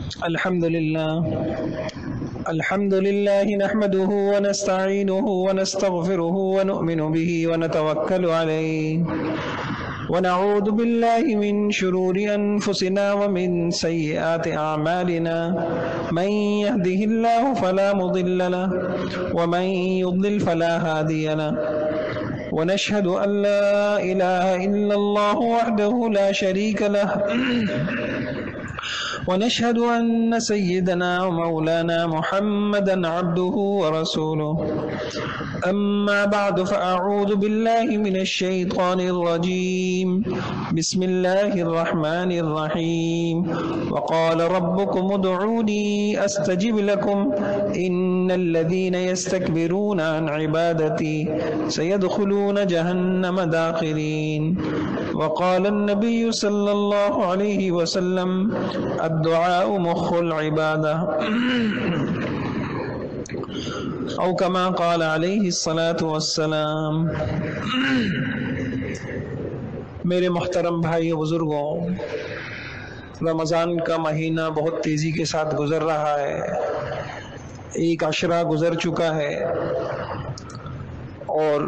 الحمد لله نحمده ونستعينه ونستغفره ونؤمن به ونتوكل عليه ونعوذ بالله من شرور أنفسنا ومن سيئات أعمالنا من يهده الله فلا مضل له ومن يضلل فلا هادي له ونشهد أن لا إله إلا الله وحده لا شريك له ونشهد أن سيدنا ومولانا محمدا عبده ورسوله أما بعد فأعوذ بالله من الشيطان الرجيم بسم الله الرحمن الرحيم وقال ربكم ادعوني أستجب لكم إن الذين يستكبرون عن عبادتي سيدخلون جهنم داخرين وقال النبي صلى الله عليه وسلم الدعاء مخ العبادة او كما قال علیہ الصلاۃ والسلام۔ میرے محترم بھائی بزرگوں، رمضان کا مہینہ بہت تیزی کے ساتھ گزر رہا ہے۔ ایک عشرہ گزر چکا ہے اور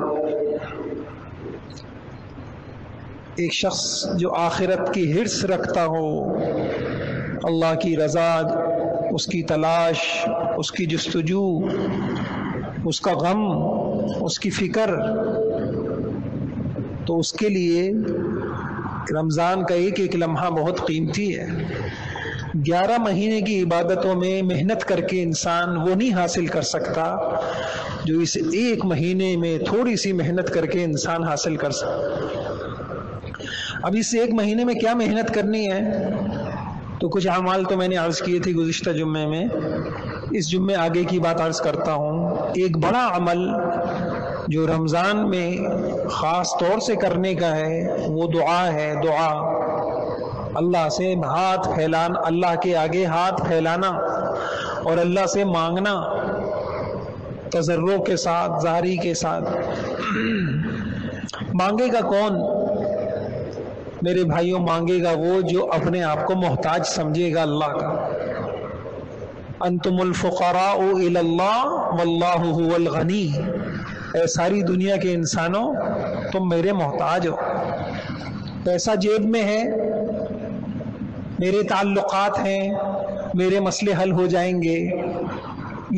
ایک شخص جو آخرت کی حرص رکھتا ہو، اللہ کی رضا، اس کی تلاش، اس کی جستجو، اس کا غم، اس کی فکر، تو اس کے لیے رمضان کا ایک ایک لمحہ بہت قیمتی ہے۔ 11 مہینے کی عبادتوں میں محنت کر کے انسان وہ نہیں حاصل کر سکتا جو اس ایک مہینے میں تھوڑی سی محنت کر کے انسان حاصل کر سکتا۔ اب اس ایک مہینے میں کیا محنت کرنی ہے؟ تو کچھ اعمال تو میں نے عرض کیے تھے گزشتہ جمعے میں، اس جمعے آگے کی بات عرض کرتا ہوں۔ ایک بڑا عمل جو رمضان میں خاص طور سے کرنے کا ہے وہ دعا ہے۔ دعا، اللہ سے ہاتھ پھیلانا، اللہ کے آگے ہاتھ پھیلانا اور اللہ سے مانگنا، تضرع کے ساتھ، زاری کے ساتھ۔ مانگے گا کون میرے بھائیوں؟ مانگے گا وہ جو اپنے آپ کو محتاج سمجھے گا اللہ کا۔ انتم الفقراء الی اللہ واللہ هو الغنی، اے ساری دنیا کے انسانوں تم میرے محتاج ہو۔ پیسہ جیب میں ہے، میرے تعلقات ہیں، میرے مسئلے حل ہو جائیں گے،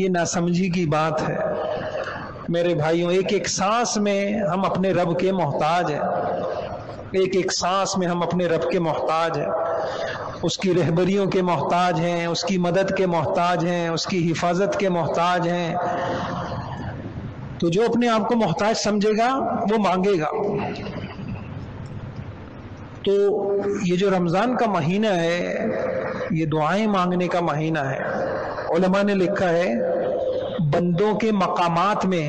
یہ ناسمجھی کی بات ہے۔ میرے بھائیوں، ایک ایک سانس میں ہم اپنے رب کے محتاج ہیں، ایک ایک سانس میں ہم اپنے رب کے محتاج ہیں، اس کی رہبریوں کے محتاج ہیں، اس کی مدد کے محتاج ہیں، اس کی حفاظت کے محتاج ہیں۔ تو جو اپنے آپ کو محتاج سمجھے گا وہ مانگے گا۔ تو یہ جو رمضان کا مہینہ ہے یہ دعائیں مانگنے کا مہینہ ہے۔ علماء نے لکھا ہے بندوں کے مقامات میں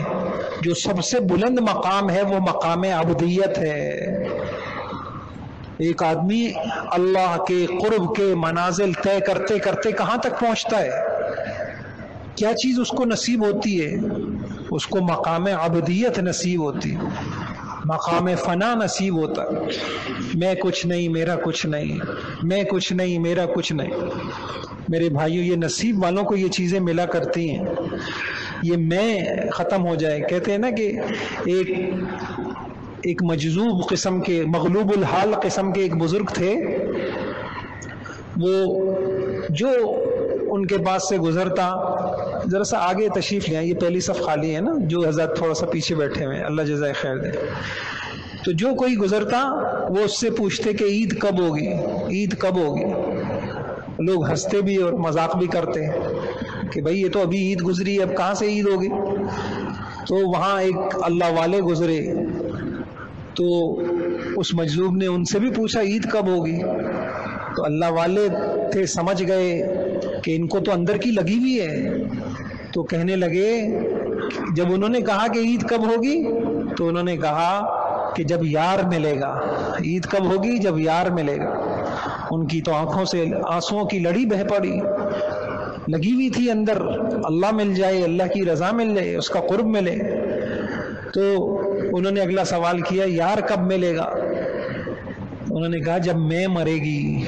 جو سب سے بلند مقام ہے وہ مقام عبودیت ہے۔ ایک آدمی اللہ کے قرب کے منازل طے کرتے کرتے کہاں تک پہنچتا ہے؟ کیا چیز اس کو نصیب ہوتی ہے؟ اس کو مقام عبودیت نصیب ہوتی، مقام فنا نصیب ہوتا۔ میں کچھ نہیں، میرا کچھ نہیں، میں کچھ نہیں، میرا کچھ نہیں۔ میرے بھائیوں، یہ نصیب والوں کو یہ چیزیں ملا کرتی ہیں۔ یہ میں ختم ہو جائے، کہتے ہیں نا کہ ایک مجذوب قسم کے، مغلوب الحال قسم کے ایک بزرگ تھے، وہ جو ان کے پاس سے گزرتا، ذرا سا آگے تشریف لے آئیں، یہ پہلی صف خالی ہے نا، جو حضرت تھوڑا سا پیچھے بیٹھے ہوئے ہیں، اللہ جزائے خیر دے۔ تو جو کوئی گزرتا وہ اس سے پوچھتے کہ عید کب ہوگی، عید کب ہوگی؟ لوگ ہنستے بھی اور مذاق بھی کرتے ہیں کہ بھائی یہ تو ابھی عید گزری ہے، اب کہاں سے عید ہوگی؟ تو وہاں ایک اللہ والے گزرے تو اس مجذوب نے ان سے بھی پوچھا عید کب ہوگی؟ تو اللہ والے تھے، سمجھ گئے کہ ان کو تو اندر کی لگی ہوئی ہے، تو کہنے لگے، جب انہوں نے کہا کہ عید کب ہوگی تو انہوں نے کہا کہ جب یار ملے گا۔ عید کب ہوگی؟ جب یار ملے گا۔ ان کی تو آنکھوں سے آنسوؤں کی لڑی بہہ پڑی، لگی ہوئی تھی اندر، اللہ مل جائے، اللہ کی رضا مل جائے، اس کا قرب ملے۔ تو انہوں نے اگلا سوال کیا، یار کب ملے گا؟ انہوں نے کہا جب میں مرے گی،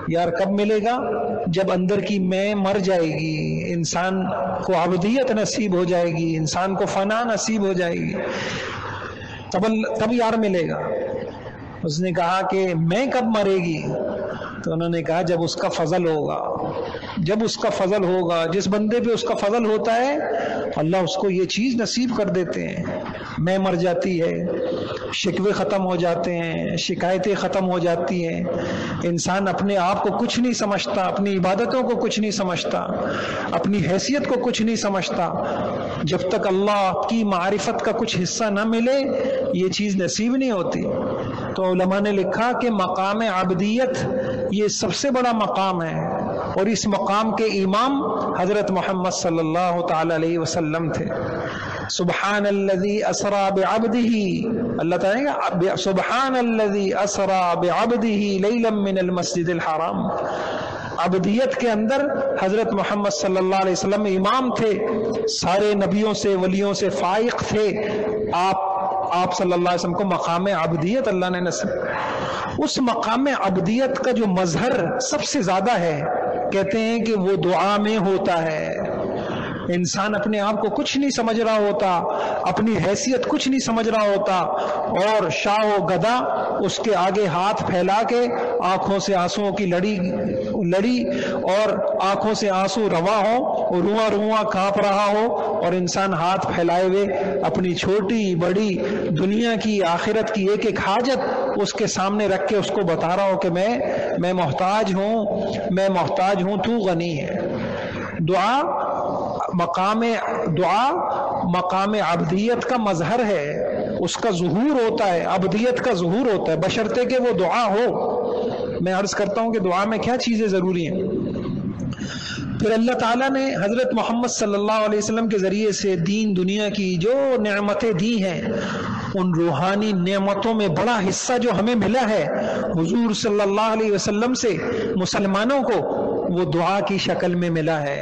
یار کب ملے گا؟ جب اندر کی میں مر جائے گی، انسان کو عبدیت نصیب ہو جائے گی، انسان کو فنا نصیب ہو جائے گی، تب یار ملے گا۔ اس نے کہا کہ میں کب مرے گی؟ تو انہوں نے کہا جب اس کا فضل ہوگا، جب اس کا فضل ہوگا۔ جس بندے پہ اس کا فضل ہوتا ہے اللہ اس کو یہ چیز نصیب کر دیتے ہیں، میں مر جاتی ہے، شکوے ختم ہو جاتے ہیں، شکایتیں ختم ہو جاتی ہیں، انسان اپنے آپ کو کچھ نہیں سمجھتا، اپنی عبادتوں کو کچھ نہیں سمجھتا، اپنی حیثیت کو کچھ نہیں سمجھتا۔ جب تک اللہ کی معرفت کا کچھ حصہ نہ ملے یہ چیز نصیب نہیں ہوتی۔ تو علماء نے لکھا کہ مقام عبدیت یہ سب سے بڑا مقام ہے، اور اس مقام کے امام حضرت محمد صلی اللہ تعالی علیہ وسلم تھے۔ سبحان الذی اسری بعبدہ، اللہ تعالیٰ سبحان الذی اسری بعبدہ لیلا من المسجد الحرام۔ عبدیت کے اندر حضرت محمد صلی اللہ علیہ وسلم امام تھے، سارے نبیوں سے ولیوں سے فائق تھے۔ آپ صلی اللہ علیہ وسلم کو مقام عبدیت اللہ نے نصیب۔ اس مقام عبدیت کا جو مظہر سب سے زیادہ ہے، کہتے ہیں کہ وہ دعا میں ہوتا ہے۔ انسان اپنے آپ کو کچھ نہیں سمجھ رہا ہوتا، اپنی حیثیت کچھ نہیں سمجھ رہا ہوتا، اور شاہ و گدا اس کے آگے ہاتھ پھیلا کے آنکھوں سے آنسوؤں کی لڑی اور آنکھوں سے آنسو روا ہو، رواں رواں کانپ رہا ہو، اور انسان ہاتھ پھیلائے ہوئے اپنی چھوٹی بڑی دنیا کی آخرت کی ایک ایک حاجت اس کے سامنے رکھ کے اس کو بتا رہا ہو کہ میں محتاج ہوں تو غنی ہے۔ دعا مقام عبدیت کا مظہر ہے، اس کا ظہور ہوتا ہے، عبدیت کا ظہور ہوتا ہے، بشرطے کہ وہ دعا ہو۔ میں عرض کرتا ہوں کہ دعا میں کیا چیزیں ضروری ہیں۔ پھر اللہ تعالیٰ نے حضرت محمد صلی اللہ علیہ وسلم کے ذریعے سے دین دنیا کی جو نعمتیں دی ہیں، ان روحانی نعمتوں میں بڑا حصہ جو ہمیں ملا ہے حضور صلی اللہ علیہ وسلم سے مسلمانوں کو، وہ دعا کی شکل میں ملا ہے۔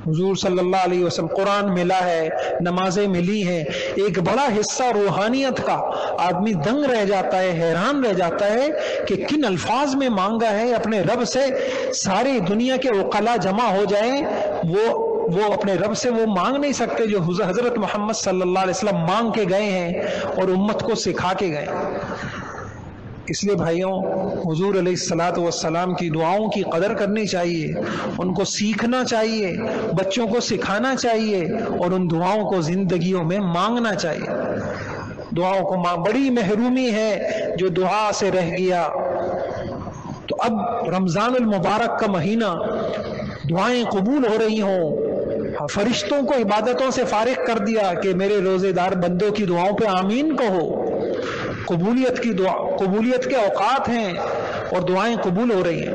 حضور صلی اللہ علیہ وسلم قرآن ملا ہے، نمازیں ملی ہیں، ایک بڑا حصہ روحانیت کا۔ آدمی دنگ رہ جاتا ہے، حیران رہ جاتا ہے کہ کن الفاظ میں مانگا ہے اپنے رب سے۔ ساری دنیا کے عقلاء جمع ہو جائیں، وہ اپنے رب سے وہ مانگ نہیں سکتے جو حضرت محمد صلی اللہ علیہ وسلم مانگ کے گئے ہیں اور امت کو سکھا کے گئے۔ اس لیے بھائیوں، حضور علیہ الصلوۃ والسلام کی دعاؤں کی قدر کرنی چاہیے، ان کو سیکھنا چاہیے، بچوں کو سکھانا چاہیے، اور ان دعاؤں کو زندگیوں میں مانگنا چاہیے۔ دعاؤں کو بڑی محرومی ہے جو دعا سے رہ گیا۔ تو اب رمضان المبارک کا مہینہ، دعائیں قبول ہو رہی ہوں، فرشتوں کو عبادتوں سے فارغ کر دیا کہ میرے روزے دار بندوں کی دعاؤں پہ آمین کہو۔ قبولیت کے اوقات ہیں اور دعائیں قبول ہو رہی ہیں۔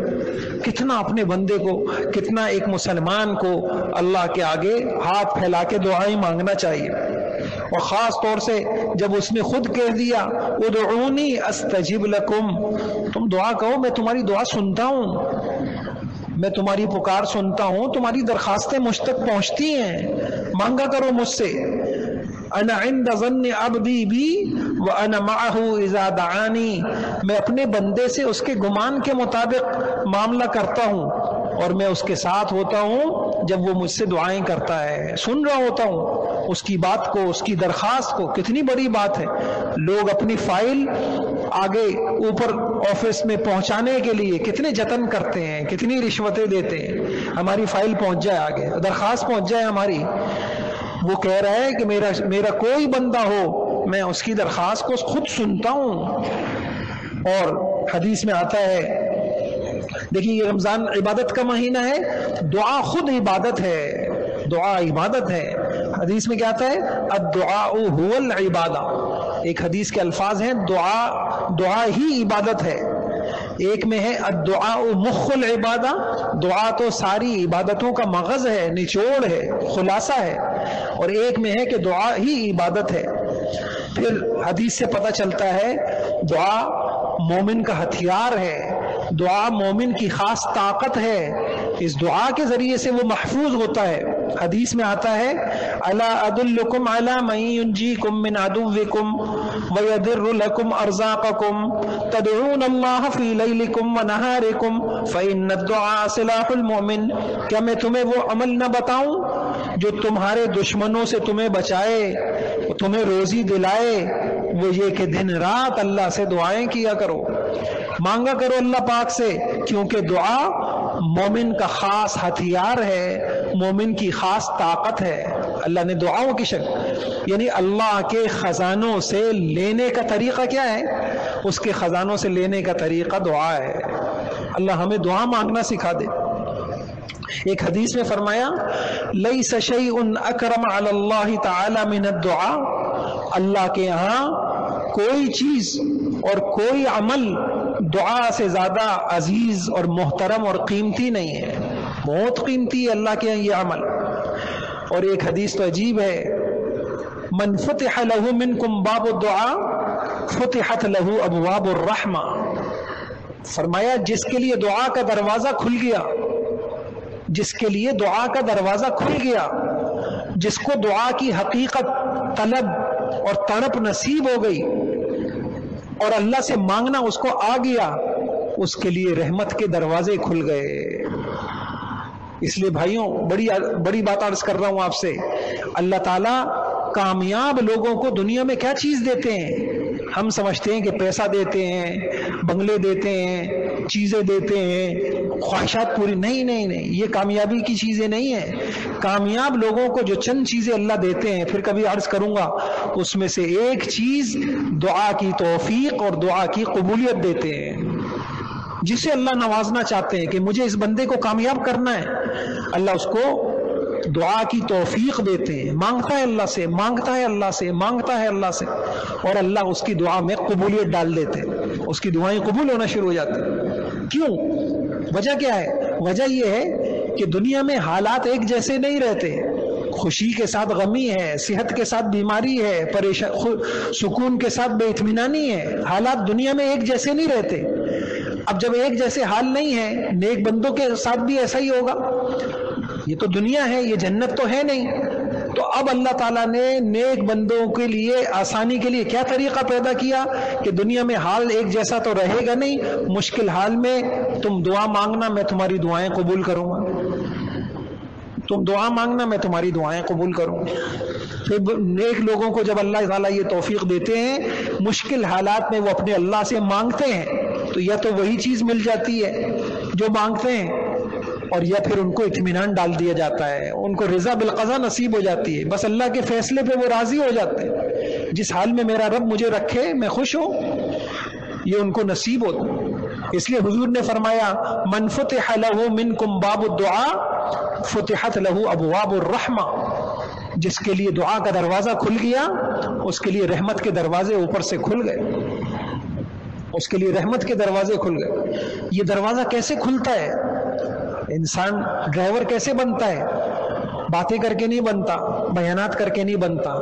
کتنا اپنے بندے کو، کتنا ایک مسلمان کو اللہ کے آگے ہاتھ پھیلا کے دعائیں مانگنا چاہیے، اور خاص طور سے جب اس نے خود کہہ دیا ادعونی استجب لکم، تم دعا کہو میں تمہاری دعا سنتا ہوں، میں تمہاری پکار سنتا ہوں، تمہاری درخواستیں مجھ تک پہنچتی ہیں، مانگا کرو مجھ سے۔ انا عند ظن عبدی بی وانا معہ اذا دعانی، میں اپنے بندے سے اس کے گمان کے مطابق معاملہ کرتا ہوں، اور میں اس کے ساتھ ہوتا ہوں جب وہ مجھ سے دعائیں کرتا ہے، سن رہا ہوتا ہوں اس کی بات کو، اس کی درخواست کو۔ کتنی بڑی بات ہے، لوگ اپنی فائل آگے اوپر آفس میں پہنچانے کے لیے کتنے جتن کرتے ہیں، کتنی رشوتیں دیتے ہیں، ہماری فائل پہنچ جائے، آگے درخواست پہنچ جائے ہماری۔ وہ کہہ رہا ہے کہ میرا کوئی بندہ ہو، میں اس کی درخواست کو خود سنتا ہوں۔ اور حدیث میں آتا ہے، دیکھیے یہ رمضان عبادت کا مہینہ ہے، دعا خود عبادت ہے، دعا عبادت ہے۔ حدیث میں کیا آتا ہے؟ الدعاء هو العبادہ۔ ایک حدیث کے الفاظ ہیں دعا ہی عبادت ہے۔ ایک میں ہے الدعاء مخ العبادہ، دعا تو ساری عبادتوں کا مغز ہے، نچوڑ ہے، خلاصہ ہے، اور ایک میں ہے کہ دعا ہی عبادت ہے۔ پھر حدیث سے پتہ چلتا ہے دعا مومن کا ہتھیار ہے، دعا مومن کی خاص طاقت ہے، اس دعا کے ذریعے سے وہ محفوظ ہوتا ہے۔ حدیث میں آتا ہے الا ادلکم علی من ینجیکم من عدوکم ویدر لکم ارزاقکم، تدعون اللہ فی لیلکم و نہارکم فإن الدعاء سلاح المؤمن، کیا میں تمہیں وہ عمل نہ بتاؤں جو تمہارے دشمنوں سے تمہیں بچائے، تمہیں روزی دلائے؟ وہ یہ کہ دن رات اللہ سے دعائیں کیا کرو، مانگا کرو اللہ پاک سے، کیونکہ دعا مومن کا خاص ہتھیار ہے، مومن کی خاص طاقت ہے۔ اللہ نے دعاؤں کی شکل، یعنی اللہ کے خزانوں سے لینے کا طریقہ کیا ہے؟ اس کے خزانوں سے لینے کا طریقہ دعا ہے۔ اللہ ہمیں دعا مانگنا سکھا دے۔ ایک حدیث میں فرمایا لیس شیء اکرم علی اللہ تعالی من الدعاء، اللہ کے ہاں کوئی چیز اور کوئی عمل دعا سے زیادہ عزیز اور محترم اور قیمتی نہیں ہے، بہت قیمتی ہے اللہ کے ہاں یہ عمل۔ اور ایک حدیث تو عجیب ہے، من فتح له منکم باب الدعاء فتحت له ابواب الرحمہ، فرمایا جس کے لیے دعا کا دروازہ کھل گیا، جس کے لیے دعا کا دروازہ کھل گیا، جس کو دعا کی حقیقت طلب اور تڑپ نصیب ہو گئی اور اللہ سے مانگنا اس کو آ گیا، اس کے لیے رحمت کے دروازے کھل گئے۔ اس لیے بھائیوں بڑی بات عرض کر رہا ہوں آپ سے، اللہ تعالیٰ کامیاب لوگوں کو دنیا میں کیا چیز دیتے ہیں؟ ہم سمجھتے ہیں کہ پیسہ دیتے ہیں، بنگلے دیتے ہیں، چیزیں دیتے ہیں، خواہشات پوری، نہیں نہیں نہیں، یہ کامیابی کی چیزیں نہیں ہیں۔ کامیاب لوگوں کو جو چند چیزیں اللہ دیتے ہیں، پھر کبھی عرض کروں گا، اس میں سے ایک چیز دعا کی توفیق اور دعا کی قبولیت دیتے ہیں۔ جسے اللہ نوازنا چاہتے ہیں کہ مجھے اس بندے کو کامیاب کرنا ہے، اللہ اس کو دعا کی توفیق دیتے ہیں، مانگتا ہے اللہ سے، مانگتا ہے اللہ سے، مانگتا ہے اللہ سے، اور اللہ اس کی دعا میں قبولیت ڈال دیتے ہیں، اس کی دعائیں قبول ہونا شروع ہو جاتی ہیں۔ کیوں؟ وجہ کیا ہے؟ وجہ یہ ہے کہ دنیا میں حالات ایک جیسے نہیں رہتے، خوشی کے ساتھ غمی ہے، صحت کے ساتھ بیماری ہے، سکون کے ساتھ بے اطمینانی ہے، حالات دنیا میں ایک جیسے نہیں رہتے۔ اب جب ایک جیسے حال نہیں ہے، نیک بندوں کے ساتھ بھی ایسا ہی ہوگا۔ یہ تو دنیا ہے، یہ جنت تو ہے نہیں۔ تو اب اللہ تعالیٰ نے نیک بندوں کے لیے آسانی کے لیے کیا طریقہ پیدا کیا کہ دنیا میں حال ایک جیسا تو رہے گا نہیں، مشکل حال میں تم دعا مانگنا، میں تمہاری دعائیں قبول کروں گا، تم دعا مانگنا، میں تمہاری دعائیں قبول کروں گا۔ پھر نیک لوگوں کو جب اللہ تعالیٰ یہ توفیق دیتے ہیں، مشکل حالات میں وہ اپنے اللہ سے مانگتے ہیں، تو یا تو وہی چیز مل جاتی ہے جو مانگتے ہیں، اور یا پھر ان کو اطمینان ڈال دیا جاتا ہے، ان کو رضا بالقضا نصیب ہو جاتی ہے، بس اللہ کے فیصلے پہ وہ راضی ہو جاتے ہیں۔ جس حال میں میرا رب مجھے رکھے میں خوش ہوں، یہ ان کو نصیب ہوتا ہے۔ اس لیے حضور نے فرمایا من فتح له منکم باب الدعاء فتحت له ابواب الرحمہ، جس کے لیے دعا کا دروازہ کھل گیا، اس کے لیے رحمت کے دروازے اوپر سے کھل گئے، اس کے لیے رحمت کے دروازے کھل گئے۔ یہ دروازہ کیسے کھلتا ہے؟ انسان ڈرائیور کیسے بنتا ہے؟ باتیں کر کے نہیں بنتا، بیانات کر کے نہیں بنتا،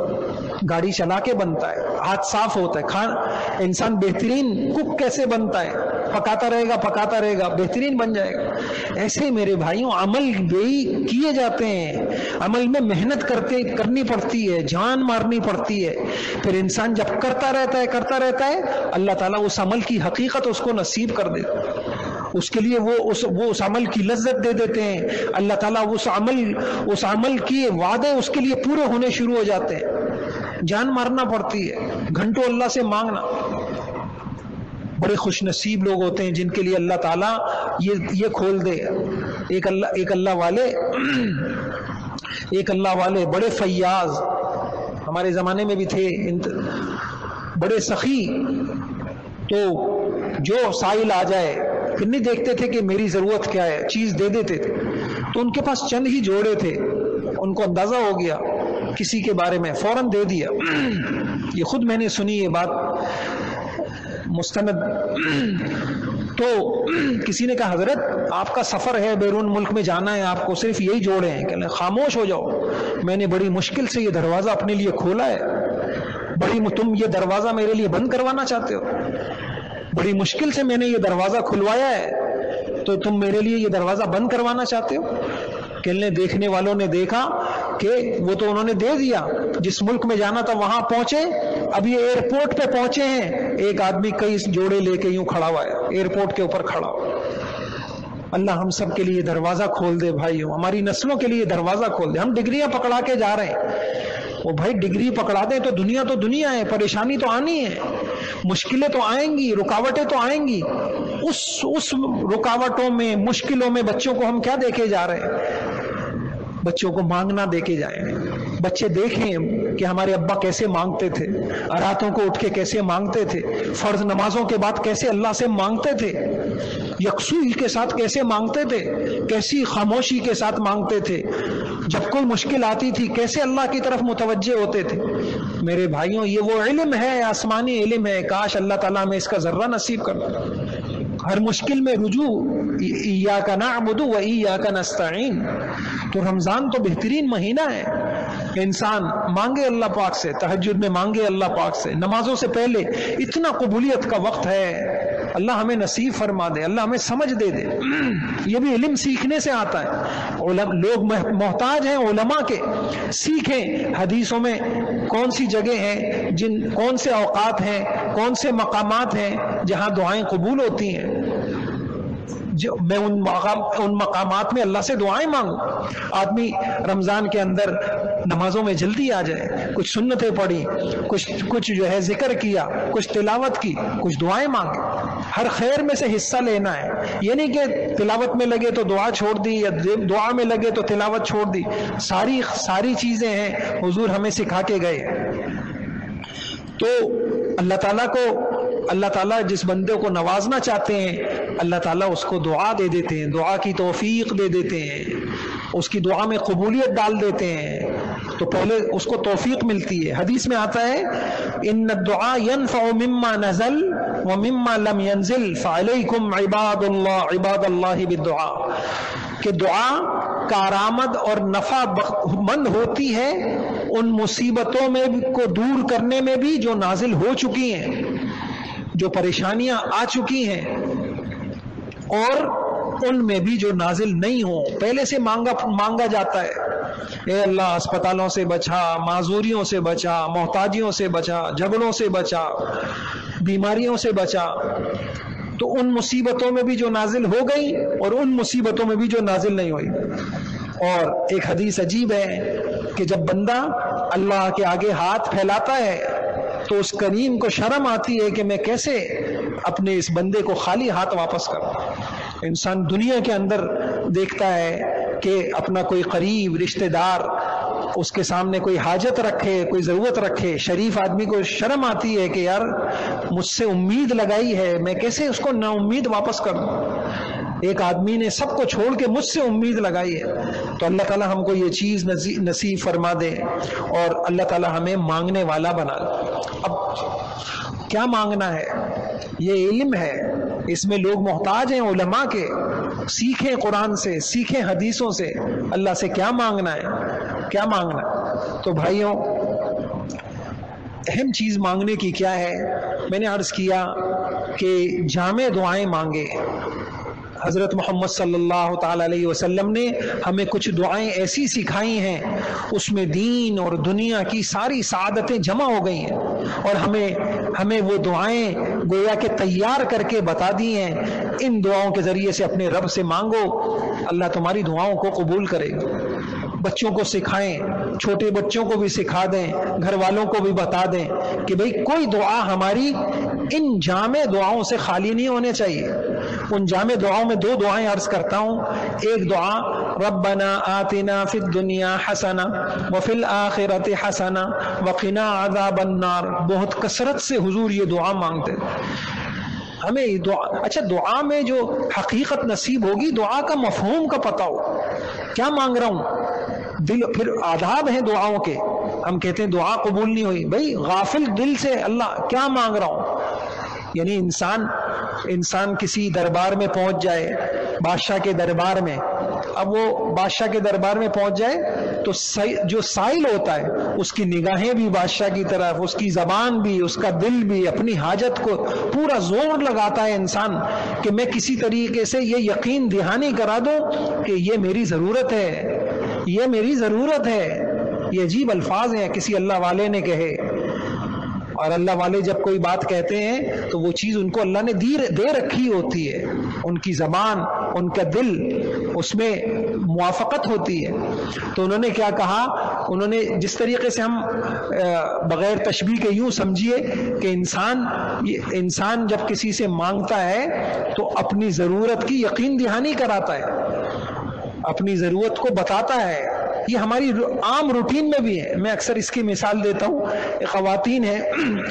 گاڑی چلا کے بنتا ہے، ہاتھ صاف ہوتا ہے۔ انسان بہترین کک کیسے بنتا ہے؟ پکاتا رہے گا بہترین بن جائے گا۔ ایسے میرے بھائیوں عمل بھی کیے جاتے ہیں، عمل میں محنت کرنی پڑتی ہے، جان مارنی پڑتی ہے، پھر انسان جب کرتا رہتا ہے اللہ تعالیٰ اس عمل کی حقیقت اس کو نصیب کر دیتا ہے، اس کے لیے وہ اس عمل کی لذت دے دیتے ہیں، اللہ تعالیٰ اس عمل کی وعدے اس کے لیے پورے ہونے شروع ہو جاتے ہیں۔ جان مارنا پڑتی ہے، گھنٹوں اللہ سے مانگنا۔ بڑے خوش نصیب لوگ ہوتے ہیں جن کے لیے اللہ تعالیٰ یہ کھول دے۔ ایک اللہ والے بڑے فیاض ہمارے زمانے میں بھی تھے، بڑے سخی، تو جو سائل آ جائے پھر نہیں دیکھتے تھے کہ میری ضرورت کیا ہے، چیز دے دیتے تھے۔ تو ان کے پاس چند ہی جوڑے تھے، ان کو اندازہ ہو گیا کسی کے بارے میں، فوراً دے دیا۔ یہ خود میں نے سنی یہ بات مستند۔ تو کسی نے کہا حضرت آپ کا سفر ہے، بیرون ملک میں جانا ہے، آپ کو صرف یہی جوڑے ہیں؟ کہ خاموش ہو جاؤ، میں نے بڑی مشکل سے یہ دروازہ اپنے لیے کھولا ہے، تم یہ دروازہ میرے لیے بند کروانا چاہتے ہو؟ بڑی مشکل سے میں نے یہ دروازہ کھلوایا ہے، تو تم میرے لیے یہ دروازہ بند کروانا چاہتے ہو؟ کہنے دیکھنے والوں نے دیکھا کہ وہ تو انہوں نے دے دیا، جس ملک میں جانا تھا وہاں پہنچے اب یہ ایئرپورٹ پہ پہنچے ہیں، ایک آدمی کئی جوڑے لے کے یوں کھڑا ہوا ہے ایئرپورٹ کے اوپر کھڑا ہوا۔ اللہ ہم سب کے لیے دروازہ کھول دے بھائیوں، ہماری نسلوں کے لیے دروازہ کھول دے۔ ہم ڈگریاں پکڑا کے جا رہے ہیں، وہ بھائی ڈگری پکڑا دیں تو دنیا ہے، پریشانی تو آنی ہے، مشکلیں تو آئیں گی، رکاوٹیں تو آئیں گی۔ اس رکاوٹوں میں، مشکلوں میں بچوں کو ہم کیا دے کے جا رہے ہیں؟ بچوں کو مانگنا دے کے جائیں۔ بچے دیکھیں کہ ہمارے ابا کیسے مانگتے تھے، راتوں کو اٹھ کے کیسے مانگتے تھے، فرض نمازوں کے بعد کیسے اللہ سے مانگتے تھے، یکسوئی کے ساتھ کیسے مانگتے تھے، کیسی خاموشی کے ساتھ مانگتے تھے، جب کوئی مشکل آتی تھی کیسے اللہ کی طرف متوجہ ہوتے تھے۔ میرے بھائیوں، یہ وہ علم ہے، آسمانی علم ہے، کاش اللہ تعالیٰ ہمیں اس کا ذرہ نصیب کر دے۔ ہر مشکل میں رجوع ایاک نعبد و ایاک نستعین۔ تو رمضان تو بہترین مہینہ ہے، انسان مانگے اللہ پاک سے، تہجد میں مانگے اللہ پاک سے، نمازوں سے پہلے اتنا قبولیت کا وقت ہے، اللہ ہمیں نصیب فرما دے، اللہ ہمیں سمجھ دے دے۔ یہ بھی علم سیکھنے سے آتا ہے، لوگ محتاج ہیں علماء کے، سیکھیں حدیثوں میں کون سی جگہ ہیں، کون سے اوقات ہیں، کون سے مقامات ہیں جہاں دعائیں قبول ہوتی ہیں، میں ان مقامات میں اللہ سے دعائیں مانگوں۔ آدمی رمضان کے اندر نمازوں میں جلدی آ جائے، کچھ سنتیں پڑھی، کچھ جو ہے ذکر کیا، کچھ تلاوت کی، کچھ دعائیں مانگے۔ ہر خیر میں سے حصہ لینا ہے، یہ نہیں کہ تلاوت میں لگے تو دعا چھوڑ دی، یا دعا میں لگے تو تلاوت چھوڑ دی۔ ساری چیزیں ہیں، حضور ہمیں سکھا کے گئے۔ تو اللہ تعالیٰ جس بندے کو نوازنا چاہتے ہیں، اللہ تعالیٰ اس کو دعا دے دیتے ہیں، دعا کی توفیق دے دیتے ہیں، اس کی دعا میں قبولیت ڈال دیتے ہیں، تو پہلے اس کو توفیق ملتی ہے۔ حدیث میں آتا ہے ان الدعاء ينفع مما نزل ومما لم ينزل فعليكم عباد اللہ بالدعاء، کہ دعا کارآمد اور نفع مند ہوتی ہے ان مصیبتوں میں کو دور کرنے میں بھی جو نازل ہو چکی ہیں، جو پریشانیاں آ چکی ہیں، اور ان میں بھی جو نازل نہیں ہوں۔ پہلے سے مانگا جاتا ہے، اے اللہ اسپتالوں سے بچا، معذوریوں سے بچا، محتاجیوں سے بچا، جھگڑوں سے بچا، بیماریوں سے بچا۔ تو ان مصیبتوں میں بھی جو نازل ہو گئی اور ان مصیبتوں میں بھی جو نازل نہیں ہوئی۔ اور ایک حدیث عجیب ہے کہ جب بندہ اللہ کے آگے ہاتھ پھیلاتا ہے تو اس کریم کو شرم آتی ہے کہ میں کیسے اپنے اس بندے کو خالی ہاتھ واپس کروں۔ انسان دنیا کے اندر دیکھتا ہے کہ اپنا کوئی قریب رشتہ دار اس کے سامنے کوئی حاجت رکھے، کوئی ضرورت رکھے، شریف آدمی کو شرم آتی ہے کہ یار مجھ سے امید لگائی ہے، میں کیسے اس کو نا امید واپس کر دوں۔ ایک آدمی نے سب کو چھوڑ کے مجھ سے امید لگائی ہے۔ تو اللہ تعالیٰ ہم کو یہ چیز نصیب فرما دے اور اللہ تعالیٰ ہمیں مانگنے والا بنا دے۔ اب کیا مانگنا ہے؟ یہ علم ہے، اس میں لوگ محتاج ہیں علماء کے، سیکھیں قرآن سے، سیکھیں حدیثوں سے، اللہ سے کیا مانگنا ہے، کیا مانگنا ہے۔ تو بھائیوں، اہم چیز مانگنے کی کیا ہے؟ میں نے عرض کیا کہ جامع دعائیں مانگے۔ حضرت محمد صلی اللہ تعالی علیہ وسلم نے ہمیں کچھ دعائیں ایسی سکھائی ہیں، اس میں دین اور دنیا کی ساری سعادتیں جمع ہو گئی ہیں، اور ہمیں وہ دعائیں گویا کہ تیار کر کے بتا دی ہیں۔ ان دعاؤں کے ذریعے سے اپنے رب سے مانگو، اللہ تمہاری دعاؤں کو قبول کرے گا۔ بچوں کو سکھائیں، چھوٹے بچوں کو بھی سکھا دیں، گھر والوں کو بھی بتا دیں کہ بھئی کوئی دعا ہماری ان جامع دعاؤں سے خالی نہیں ہونے چاہیے۔ ان جامع دعاؤں میں دو دعائیں عرض کرتا ہوں۔ ایک دعا ربنا آتنا فی الدنیا حسنہ وفی الآخرۃ حسنہ وقنا عذاب النار، بہت کثرت سے حضور یہ دعا مانگتے ہمیں۔ اچھا، دعا میں جو حقیقت نصیب ہوگی، دعا کا مفہوم کا پتہ ہو، کیا مانگ رہا ہوں۔ دل، پھر آداب ہیں دعاؤں کے، ہم کہتے ہیں دعا قبول نہیں ہوئی، بھئی غافل دل سے اللہ کیا مانگ رہا ہوں۔ یعنی انسان کسی دربار میں پہنچ جائے، بادشاہ کے دربار میں، اب وہ بادشاہ کے دربار میں پہنچ جائے تو جو سائل ہوتا ہے اس کی نگاہیں بھی بادشاہ کی طرف، اس کی زبان بھی، اس کا دل بھی، اپنی حاجت کو پورا زور لگاتا ہے انسان کہ میں کسی طریقے سے یہ یقین دہانی کرا دوں کہ یہ میری ضرورت ہے، یہ میری ضرورت ہے۔ یہ عجیب الفاظ ہیں، کسی اللہ والے نے کہے، اور اللہ والے جب کوئی بات کہتے ہیں تو وہ چیز ان کو اللہ نے دے رکھی ہوتی ہے، ان کی زبان، ان کا دل، اس میں موافقت ہوتی ہے۔ تو انہوں نے کیا کہا، انہوں نے جس طریقے سے ہم بغیر تشبیہ کے یوں سمجھیے کہ انسان جب کسی سے مانگتا ہے تو اپنی ضرورت کی یقین دہانی کراتا ہے، اپنی ضرورت کو بتاتا ہے۔ یہ ہماری عام روٹین میں بھی ہے۔ میں اکثر اس کی مثال دیتا ہوں، ایک خواتین ہے،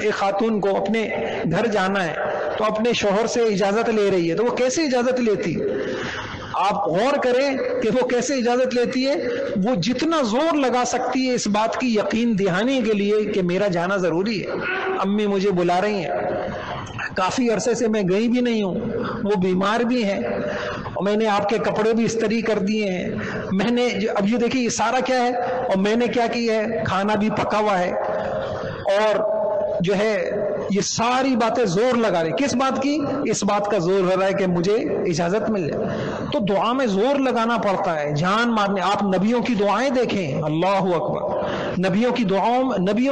ایک خاتون کو اپنے گھر جانا ہے تو اپنے شوہر سے اجازت لے رہی ہے، تو وہ کیسے اجازت لیتی؟ آپ غور کریں کہ وہ کیسے اجازت لیتی ہے۔ وہ جتنا زور لگا سکتی ہے اس بات کی یقین دہانی کے لیے کہ میرا جانا ضروری ہے، امی مجھے بلا رہی ہیں، کافی عرصے سے میں گئی بھی نہیں ہوں، وہ بیمار بھی ہیں، اور میں نے آپ کے کپڑے بھی استری کر دیے ہیں، میں نے اب یہ دیکھیے یہ سارا کیا ہے، اور میں نے کیا کیا ہے، کھانا بھی پکا ہوا ہے، اور جو ہے یہ ساری باتیں زور لگا رہی۔ کس بات کی؟ اس بات کا زور ہو رہا ہے کہ مجھے اجازت مل جائے۔ تو دعا میں زور لگانا پڑتا ہے، جان مارنے۔ آپ نبیوں کی دعائیں دیکھیں، اللہ اکبر، نبیوں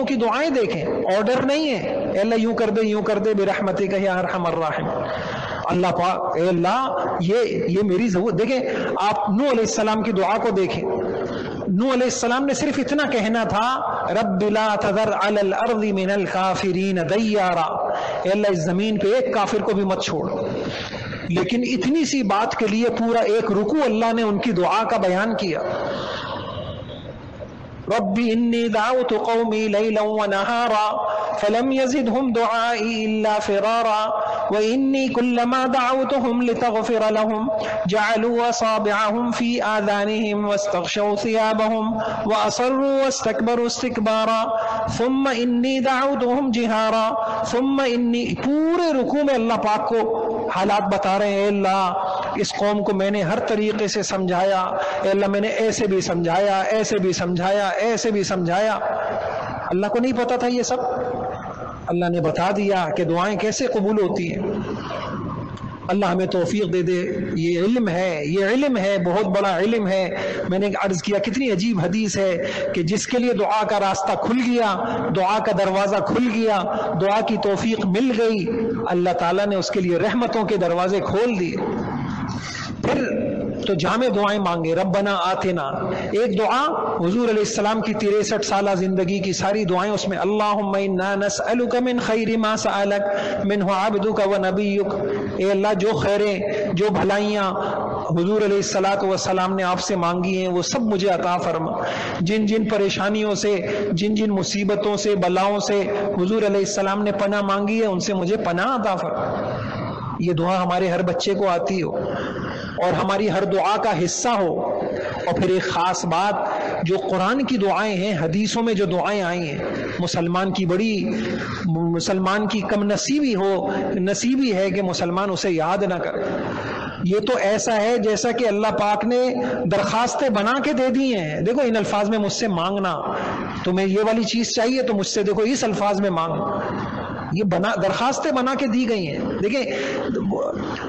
کی دعائیں دیکھیں، آرڈر نہیں ہے اے اللہ یوں کر دے برحمتک یا ارحم الراحمین۔ اللہ پاک اے اللہ یہ میری ضرورت۔ دیکھیں آپ نوح علیہ السلام کی دعا کو دیکھیں، نوح علیہ السلام نے صرف اتنا کہنا تھا، رب لا تذر علی الارض من الکافرین دیارا، اے اللہ اس زمین پہ ایک کافر کو بھی مت چھوڑ۔ لیکن اتنی سی بات کے لیے پورا ایک رکوع اللہ نے ان کی دعا کا بیان کیا۔ رب انی دعوت قومی لیلا ونہارا فلم يزدهم دعائي إلا فرارا وإني كلما دعوتهم لتغفر لهم جعلوا أصابعهم في آذانهم واستغشوا ثيابهم وأصروا واستكبروا استكبارا ثم إني دعوتهم جهارا ثم إني۔ پورے رکوع میں اللہ پاک کو حالات بتا رہے ہیں، اے اللہ اس قوم کو میں نے ہر طریقے سے سمجھایا، اے اللہ میں نے ایسے بھی سمجھایا، ایسے بھی سمجھایا، ایسے بھی سمجھایا۔ اللہ کو نہیں پتا تھا یہ سب، اللہ نے بتا دیا کہ دعائیں کیسے قبول ہوتی ہیں۔ اللہ ہمیں توفیق دے دے۔ یہ علم ہے، بہت بڑا علم ہے۔ میں نے عرض کیا کتنی عجیب حدیث ہے کہ جس کے لیے دعا کا راستہ کھل گیا، دعا کا دروازہ کھل گیا، دعا کی توفیق مل گئی، اللہ تعالیٰ نے اس کے لیے رحمتوں کے دروازے کھول دیے۔ پھر تو جامع دعائیں مانگے، ربنا آتنا۔ ایک دعا حضور علیہ السلام کی 63 سالہ زندگی کی ساری دعائیں اس میں، اللہم انا نسألک من خیر ما سألک منہ عبدک و نبیک۔ اے اللہ جو خیریں، جو بھلائیاں حضور علیہ السلام نے آپ سے مانگی ہیں وہ سب مجھے عطا فرما۔ جن جن پریشانیوں سے، جن جن مصیبتوں سے، بلاؤں سے حضور علیہ السلام نے پناہ مانگی ہے ان سے مجھے پناہ عطا فرما۔ یہ دعا ہمارے ہر بچے کو آتی ہو اور ہماری ہر دعا کا حصہ ہو۔ اور پھر ایک خاص بات، جو قرآن کی دعائیں ہیں، حدیثوں میں جو دعائیں آئی ہیں، مسلمان کی کم نصیبی ہے کہ مسلمان اسے یاد نہ کرے۔ یہ تو ایسا ہے جیسا کہ اللہ پاک نے درخواستیں بنا کے دے دی ہیں، دیکھو ان الفاظ میں مجھ سے مانگنا، تمہیں یہ والی چیز چاہیے تو مجھ سے دیکھو اس الفاظ میں مانگنا، یہ درخواستیں بنا کے دی گئی ہیں۔ دیکھیں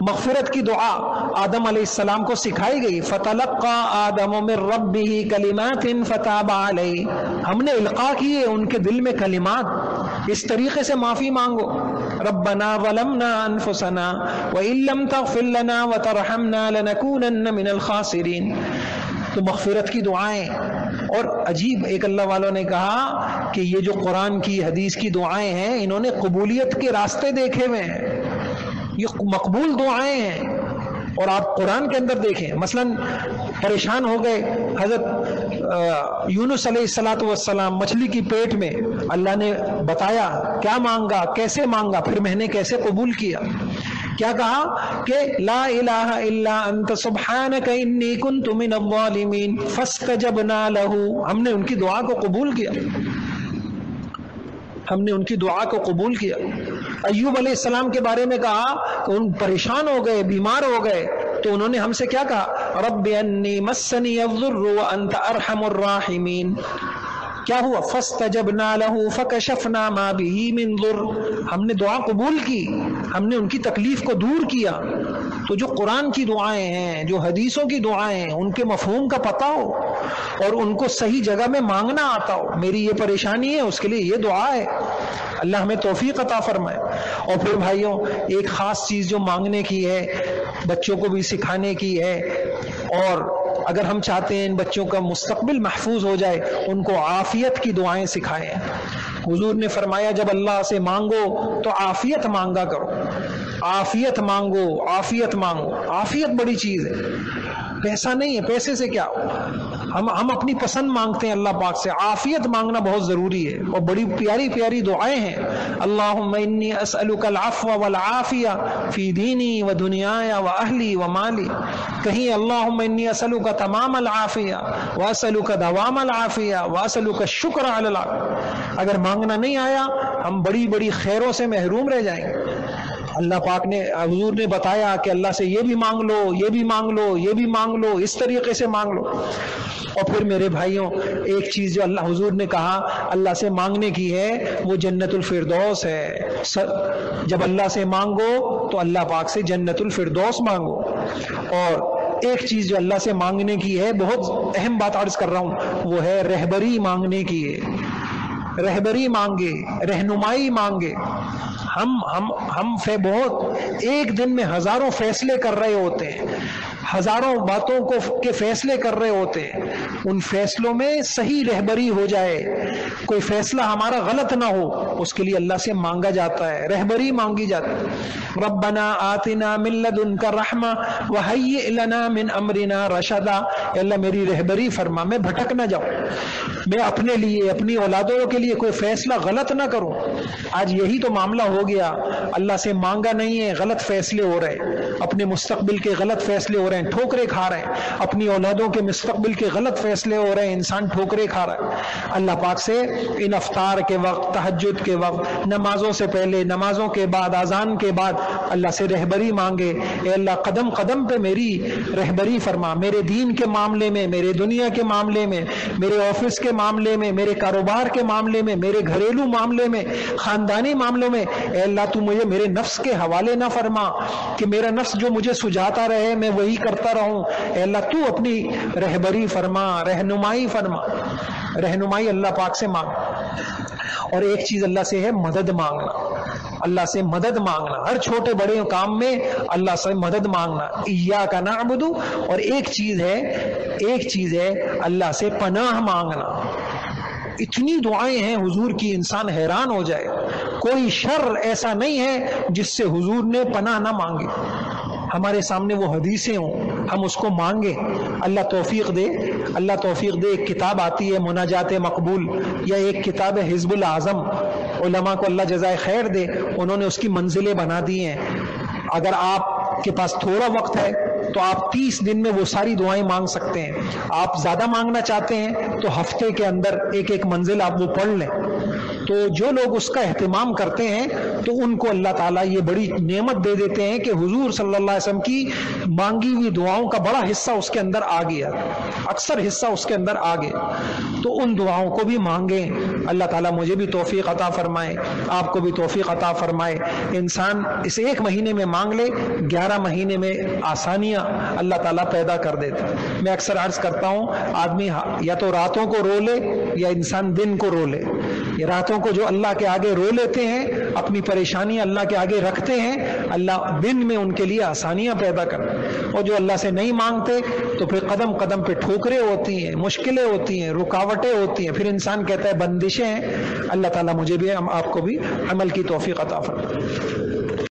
مغفرت کی دعا آدم علیہ السلام کو سکھائی گئی، فتلقى آدم من ربه کلمات فتاب علیہ، ہم نے القاء کیے ان کے دل میں کلمات، اس طریقے سے معافی مانگو، ربنا ظلمنا انفسنا وان لم تغفر لنا وترحمنا لنكونن من الخاسرین۔ تو مغفرت کی دعائیں۔ اور عجیب ایک اللہ والوں نے کہا کہ یہ جو قرآن کی حدیث کی دعائیں ہیں انہوں نے قبولیت کے راستے دیکھے ہوئے ہیں، یہ مقبول دعائیں ہیں۔ اور آپ قرآن کے اندر دیکھیں، مثلا پریشان ہو گئے حضرت یونس علیہ السلام مچھلی کی پیٹ میں، اللہ نے بتایا کیا مانگا، کیسے مانگا، پھر میں نے کیسے قبول کیا۔ کیا کہا کہ لا الہ الا انت سبحانک انی کنت من الظالمین فاستجبنا لہ، ہم نے ان کی دعا کو قبول کیا، ہم نے ان کی دعا کو قبول کیا۔ ایوب علیہ السلام کے بارے میں کہا کہ ان پریشان ہو گئے، بیمار ہو گئے، تو انہوں نے ہم سے کیا کہا، رب انی مسنی الضر وانت ارحم الراحمین۔ کیا ہوا، فاستجبنا لہ فکشفنا ما بہ من ضر، ہم نے دعا قبول کی، ہم نے ان کی تکلیف کو دور کیا۔ تو جو قرآن کی دعائیں ہیں، جو حدیثوں کی دعائیں ہیں، ان کے مفہوم کا پتہ ہو اور ان کو صحیح جگہ میں مانگنا آتا ہو، میری یہ پریشانی ہے اس کے لیے یہ دعا ہے، اللہ ہمیں توفیق عطا فرمائے۔ اور پھر بھائیوں ایک خاص چیز جو مانگنے کی ہے، بچوں کو بھی سکھانے کی ہے، اور اگر ہم چاہتے ہیں ان بچوں کا مستقبل محفوظ ہو جائے، ان کو عافیت کی دعائیں سکھائیں۔ حضور نے فرمایا جب اللہ سے مانگو تو عافیت مانگا کرو، عافیت مانگو، عافیت مانگو۔ عافیت بڑی چیز ہے، پیسہ نہیں ہے، پیسے سے کیا ہم اپنی پسند مانگتے ہیں اللہ پاک سے، عافیت مانگنا بہت ضروری ہے، اور بڑی پیاری پیاری دعائیں ہیں۔ اللہم انی اسألک العفو والعافیہ فی دینی و دنیای و اہلی و مالی، کہیں اللہم انی اسألک تمام العافیہ واسألک دوام العافیہ واسألک الشکر علی العافیہ۔ اگر مانگنا نہیں آیا ہم بڑی بڑی خیروں سے محروم رہ جائیں گے۔ اللہ پاک نے، حضور نے بتایا کہ اللہ سے یہ بھی مانگ لو، یہ بھی مانگ لو، یہ بھی مانگ لو، اس طریقے سے مانگ لو۔ اور پھر میرے بھائیوں ایک چیز جو اللہ حضور نے کہا اللہ سے مانگنے کی ہے وہ جنت الفردوس ہے۔ جب اللہ سے مانگو تو اللہ پاک سے جنت الفردوس مانگو۔ اور ایک چیز جو اللہ سے مانگنے کی ہے، بہت اہم بات عرض کر رہا ہوں، وہ ہے رہبری مانگنے کی ہے۔ رہبری مانگے، رہنمائی مانگے۔ ہم بہت ایک دن میں ہزاروں فیصلے کر رہے ہوتے ہیں، ہزاروں باتوں کے فیصلے کر رہے ہوتے ہیں، ان فیصلوں میں صحیح رہبری ہو جائے، کوئی فیصلہ ہمارا غلط نہ ہو، اس کے لیے اللہ سے مانگا جاتا ہے، رہبری مانگی جاتی ہے۔ ربنا آتنا من لدنک رحمہ وہیئ لنا من امرنا رشدا، اللہ میری رہبری فرما، میں بھٹک نہ جاؤں، میں اپنے لیے اپنی اولادوں کے لیے کوئی فیصلہ غلط نہ کروں۔ آج یہی تو معاملہ ہو گیا، اللہ سے مانگا نہیں ہے، غلط فیصلے ہو رہے ہیں، اپنے مستقبل کے غلط فیصلے ہو رہے ہیں، ٹھوکرے کھا رہے ہیں، اپنی اولادوں کے مستقبل کے غلط فیصلے ہو رہے ہیں، انسان ٹھوکرے کھا رہا ہے۔ اللہ پاک سے ان افطار کے وقت، تہجد کے وقت، نمازوں سے پہلے، نمازوں کے بعد، اذان کے بعد اللہ سے رہبری مانگے، اے اللہ قدم قدم پہ میری رہبری فرما، میرے دین کے معاملے میں، میرے دنیا کے معاملے میں، میرے آفس کے معاملے میں، میرے کاروبار کے معاملے میں، میرے گھریلو معاملے میں، خاندانی معاملوں میں، اے اللہ تو مجھے میرے نفس کے حوالے نہ فرما کہ میرا نفس جو مجھے سجاتا رہے میں وہی کرتا رہوں، اے اللہ تو اپنی رہبری فرما، رہنمائی فرما، رہنمائی اللہ پاک سے مانگ۔ اور ایک چیز اللہ سے ہے مدد مانگنا، اللہ سے مدد مانگنا، ہر چھوٹے بڑے کام میں اللہ سے مدد مانگنا، ایاک نعبد۔ اور ایک چیز ہے اللہ سے پناہ مانگنا۔ اتنی دعائیں ہیں حضور کی، انسان حیران ہو جائے، کوئی شر ایسا نہیں ہے جس سے حضور نے پناہ نہ مانگی۔ ہمارے سامنے وہ حدیثیں ہوں، ہم اس کو مانگیں، اللہ توفیق دے، اللہ توفیق دے۔ ایک کتاب آتی ہے مناجات مقبول، یا ایک کتاب ہے حزب الاعظم، علماء کو اللہ جزائے خیر دے، انہوں نے اس کی منزلیں بنا دی ہیں۔ اگر آپ کے پاس تھوڑا وقت ہے تو آپ 30 دن میں وہ ساری دعائیں مانگ سکتے ہیں۔ آپ زیادہ مانگنا چاہتے ہیں تو ہفتے کے اندر ایک ایک منزل آپ وہ پڑھ لیں۔ تو جو لوگ اس کا اہتمام کرتے ہیں تو ان کو اللہ تعالیٰ یہ بڑی نعمت دے دیتے ہیں کہ حضور صلی اللہ علیہ وسلم کی مانگی ہوئی دعاؤں کا بڑا حصہ اس کے اندر آ گیا، اکثر حصہ اس کے اندر آ گیا۔ تو ان دعاؤں کو بھی مانگیں، اللہ تعالیٰ مجھے بھی توفیق عطا فرمائے، آپ کو بھی توفیق عطا فرمائے۔ انسان اس ایک مہینے میں مانگ لے، 11 مہینے میں آسانیاں اللہ تعالیٰ پیدا کر دیتے۔ میں اکثر عرض کرتا ہوں، آدمی یا تو راتوں کو رو لے یا انسان دن کو رو لے۔ یہ راتوں کو جو اللہ کے آگے رو لیتے ہیں، اپنی پریشانیاں اللہ کے آگے رکھتے ہیں، اللہ دن میں ان کے لیے آسانیاں پیدا کرتے ہیں۔ اور جو اللہ سے نہیں مانگتے تو پھر قدم قدم پہ ٹھوکریں ہوتی ہیں، مشکلیں ہوتی ہیں، رکاوٹیں ہوتی ہیں، پھر انسان کہتا ہے بندشیں ہیں۔ اللہ تعالیٰ مجھے بھی آپ کو بھی عمل کی توفیق عطا فرمائے۔